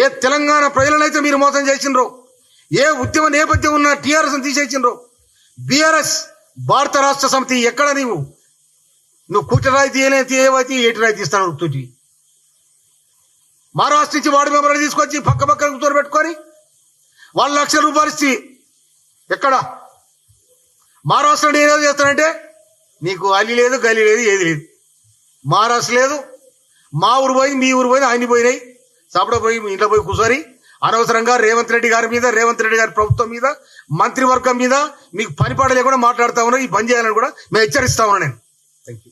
ఏ తెలంగాణ ప్రజలనైతే మీరు మోసం చేసిండ్రో, ఏ ఉద్యమ నేపథ్యం ఉన్న టీఆర్ఎస్ తీసేసిండ్రో, బీఆర్ఎస్ భారత రాష్ట్ర సమితి ఎక్కడ నువ్వు కూటరాయి తీయలేదు, ఏవైతే ఏటి రాయి తీస్తాను ఉత్తుటి. మహారాష్ట్ర నుంచి వార్డు మెంబర్లు తీసుకొచ్చి పక్క పక్కన కూర్చొని పెట్టుకొని వాళ్ళు ₹1,00,000 ఇచ్చి ఎక్కడ మహారాష్ట్ర నేనేదో చేస్తానంటే నీకు అల్లి లేదు, గల్లి లేదు, ఏది లేదు. మహారాష్ట్ర లేదు, మా ఊరు పోయి మీ ఊరు పోయి అన్ని పోయినాయి. సపడ పోయి ఇంట్లో పోయి కూర్చొని అనవసరంగా రేవంత్ రెడ్డి గారి మీద, రేవంత్ రెడ్డి గారి ప్రభుత్వం మీద, మంత్రివర్గం మీద మీకు పనిపాట లేకుండా మాట్లాడుతా ఉన్నా. ఈ పని చేయాలని కూడా మేము హెచ్చరిస్తా ఉన్నా. నేను థ్యాంక్ యూ.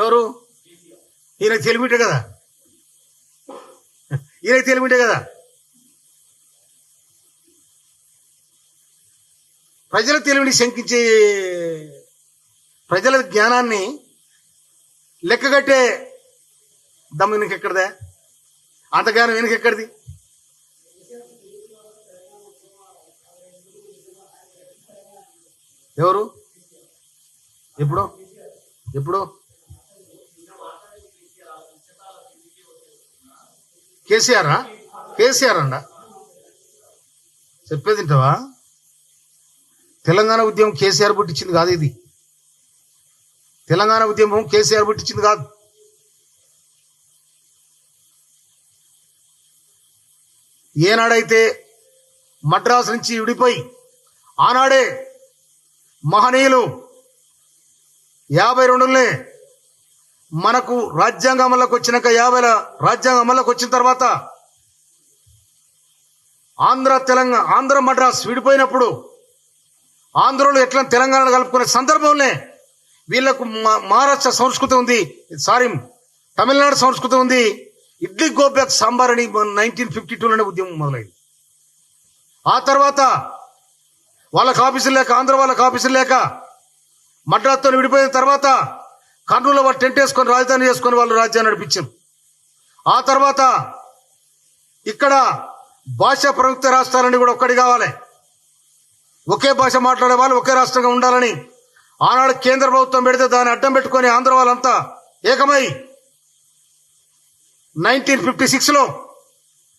ఎవరు? ఈయన తెలివిటే కదా, ఈయన తెలివిటే కదా. ప్రజల తెలివిని శంకించే, ప్రజల జ్ఞానాన్ని లెక్కగట్టే దమ్ము వెనకెక్కడదా? అంత జ్ఞానం వెనకెక్కడిది? ఎవరు? ఎప్పుడు ఎప్పుడు కేసీఆర్ అండ చెప్పేది వింటావా? తెలంగాణ ఉద్యమం కేసీఆర్ పుట్టించింది కాదు. ఇది తెలంగాణ ఉద్యమం కేసీఆర్ పుట్టించింది కాదు. ఏనాడైతే మద్రాసు నుంచి విడిపోయి ఆనాడే మహనీయులు 52 మనకు రాజ్యాంగం అమల్లోకి వచ్చినాక 50 రాజ్యాంగం అమల్లోకి వచ్చిన తర్వాత ఆంధ్ర మద్రాస్ విడిపోయినప్పుడు ఆంధ్రలో ఎట్లా తెలంగాణ కలుపుకునే సందర్భంలో వీళ్లకు మహారాష్ట్ర సంస్కృతి ఉంది, తమిళనాడు సంస్కృతి ఉంది. ఇడ్లీ గోబ్యాక్ సాంబార్ అని 1952లోనే ఉద్యమం మొదలైంది. ఆ తర్వాత వాళ్ళకి ఆఫీసులు లేక, ఆంధ్ర వాళ్ళకి ఆఫీసులు లేక మద్రాసుతో విడిపోయిన తర్వాత కర్నూలు వాళ్ళు టెంట్ వేసుకొని రాజధాని చేసుకొని వాళ్ళు రాజ్యాన్ని నడిపించారు. ఆ తర్వాత ఇక్కడ భాషా ప్రయుక్త రాష్ట్రాలన్నీ కూడా ఒక్కటి కావాలి, ఒకే భాష మాట్లాడే వాళ్ళు ఒకే రాష్ట్రంగా ఉండాలని ఆనాడు కేంద్ర ప్రభుత్వం పెడితే దాన్ని అడ్డం పెట్టుకొని ఆంధ్ర వాళ్ళంతా ఏకమై 1956లో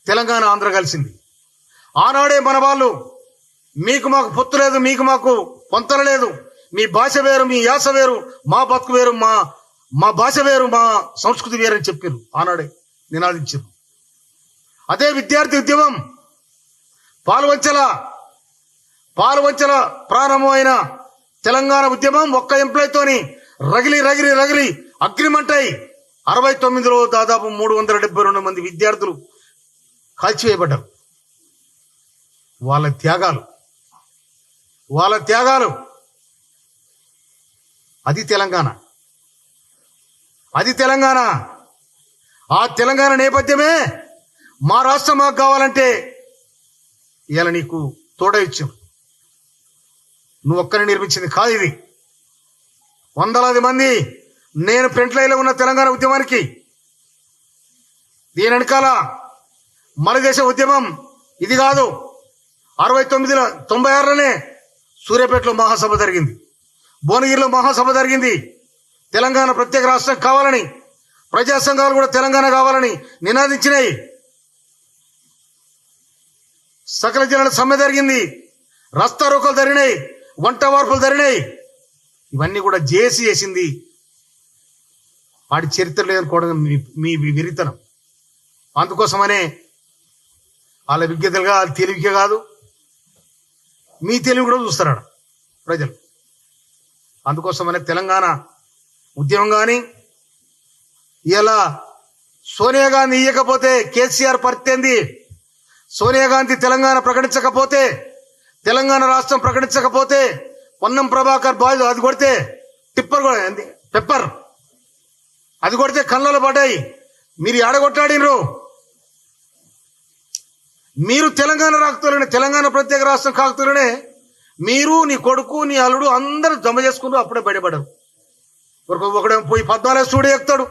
తెలంగాణ ఆంధ్ర కలిసింది. ఆనాడే మన వాళ్ళు మీకు మాకు పొత్తు లేదు, మీకు మాకు పొంతన లేదు, మీ భాష వేరు, మీ యాస వేరు, మా బతుకు వేరు, మా భాష వేరు, మా సంస్కృతి వేరని చెప్పారు. ఆనాడే నినాదించారు. అదే విద్యార్థి ఉద్యమం పాలువంచల ప్రారంభమైన తెలంగాణ ఉద్యమం ఒక్క ఎంప్లాయ్తోని రగిలి అగ్రిమెంట్ అయి 69లో దాదాపు 372 మంది విద్యార్థులు కాల్చివేయబడ్డారు. వాళ్ళ త్యాగాలు అది తెలంగాణ. ఆ తెలంగాణ నేపథ్యమే మా రాష్ట్రం మాకు కావాలంటే ఇవాళ నీకు తోడ ఇచ్చాం. నువ్వు ఒక్కరిని నిర్మించింది కాదు ఇది. వందలాది మంది నేను ఫ్రంట్ లైన్లో ఉన్న తెలంగాణ ఉద్యమానికి, దీని వెనకాల మలదేశ ఉద్యమం ఇది కాదు. 96లోనే సూర్యాపేటలో మహాసభ జరిగింది, భువనగిరిలో మహాసభ జరిగింది. తెలంగాణ ప్రత్యేక రాష్ట్రం కావాలని ప్రజా సంఘాలు కూడా తెలంగాణ కావాలని నినాదించినాయి. సకల జనుల సమ్మె జరిగింది, రస్తా రోకలు జరిగినాయి, వంట వార్పులు జరిగినాయి. ఇవన్నీ కూడా చేసింది వాడి చరిత్ర లేదనుకోవడం మీ విరితనం. అందుకోసమనే వాళ్ళ విజ్ఞతలుగా వాళ్ళ తెలివికే కాదు, మీ తెలివి కూడా చూస్తారాడు ప్రజలు. అందుకోసమనే తెలంగాణ ఉద్యమం కానీ ఇలా సోనియా గాంధీ ఇయ్యకపోతే కేసీఆర్ పరిస్థితి, సోనియా గాంధీ తెలంగాణ ప్రకటించకపోతే, తెలంగాణ రాష్ట్రం ప్రకటించకపోతే, పొన్నం ప్రభాకర్ బాయ్ అది కొడితే పెప్పర్ అది కొడితే కళ్ళలో పడ్డాయి. మీరు ఏడగొట్టాడినరు. మీరు తెలంగాణ రాకుతూనే, తెలంగాణ ప్రత్యేక రాష్ట్రం కాకుతూనే మీరు, నీ కొడుకు, నీ అల్లుడు అందరూ జమ చేసుకుంటూ అప్పుడే బయటపడ్డారు. ఒకడేమో పోయి 14 స్టూడియో ఎక్కుతాడు,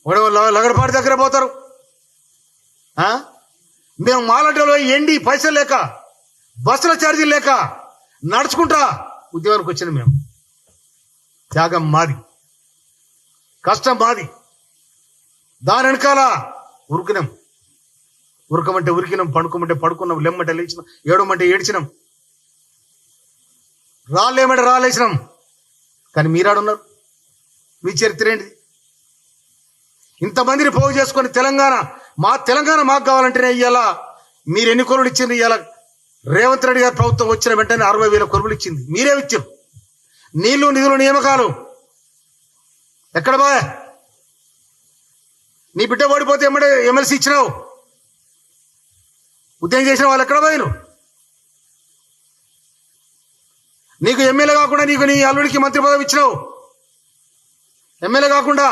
ఒకడేమో లగడపాటి దగ్గర పోతారు. మేము మాలటలో ఎండి పైసలు లేక బస్సుల ఛార్జీలు లేక నడుచుకుంటా ఉద్యోగానికి వచ్చిన మేము. త్యాగం మాది, కష్టం మాది. దాని వెనకాల ఉరికినాం, ఉరకమంటే ఉరికినాం, పడుకోమంటే పడుకున్నాం, లెమ్మంటే లేచినాం, ఏడమంటే ఏడ్చినాం, రాలేమంటే రాలేసినాం. కానీ మీరాడున్నారు, మీ చరిత్ర ఏంటి? ఇంతమందిని పోగు చేసుకొని మా తెలంగాణ మాకు కావాలంటేనే ఇవాళ మీరు ఎన్ని కొలువులు ఇచ్చింది? ఇవాళ రేవంత్ రెడ్డి గారి ప్రభుత్వం వచ్చిన వెంటనే 60,000 కొలువులు ఇచ్చింది. మీరే ఇచ్చారు. నీళ్లు నిధులు నియామకాలు ఎక్కడ బా? నీ బిడ్డ ఓడిపోతే ఎమ్మడే ఎమ్మెల్సీ ఇచ్చినావు, ఉద్యోగం చేసిన వాళ్ళు ఎక్కడ పోయిను? నీకు ఎమ్మెల్యే కాకుండా నీకు నీ అల్లుడికి మంత్రి పదవి ఇచ్చినావు. ఎమ్మెల్యే కాకుండా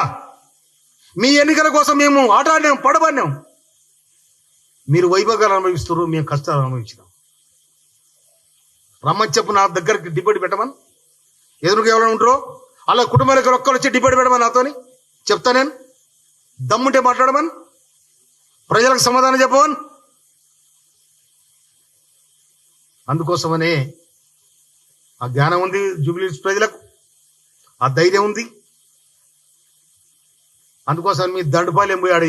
మీ ఎన్నికల కోసం మేము ఆట ఆడినాం, పడబడినాం. మీరు వైభోగాలు అనుభవిస్తున్నారు, మేము కష్టాలు అనుభవించినాం. రమ్మని చెప్పు, నా దగ్గరికి డిబేట్ పెట్టమని. ఎదురుగా ఎవరైనా ఉంటారో అలా కుటుంబాలకు ఒక్కరు వచ్చి డిబేట్ పెట్టమని నాతోని చెప్తా. నేను దమ్ముంటే మాట్లాడమని, ప్రజలకు సమాధానం చెప్పమని. అందుకోసమనే ఆ జ్ఞానం ఉంది జూబ్లీహిల్స్ ప్రజలకు, ఆ ధైర్యం ఉంది. అందుకోసం మీ దండుపాలెం పోయి ఆడ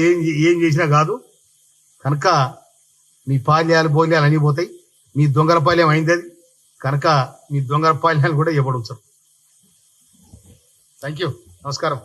ఏం చేసినా కాదు. కనుక మీ పాల్యాలు బోల్యాలు అన్నీ పోతాయి. మీ దొంగల పాల్యం అయింది అది. కనుక మీ దొంగల పాల్యాలు కూడా ఇవ్వడం సార్. థ్యాంక్ యూ, నమస్కారం.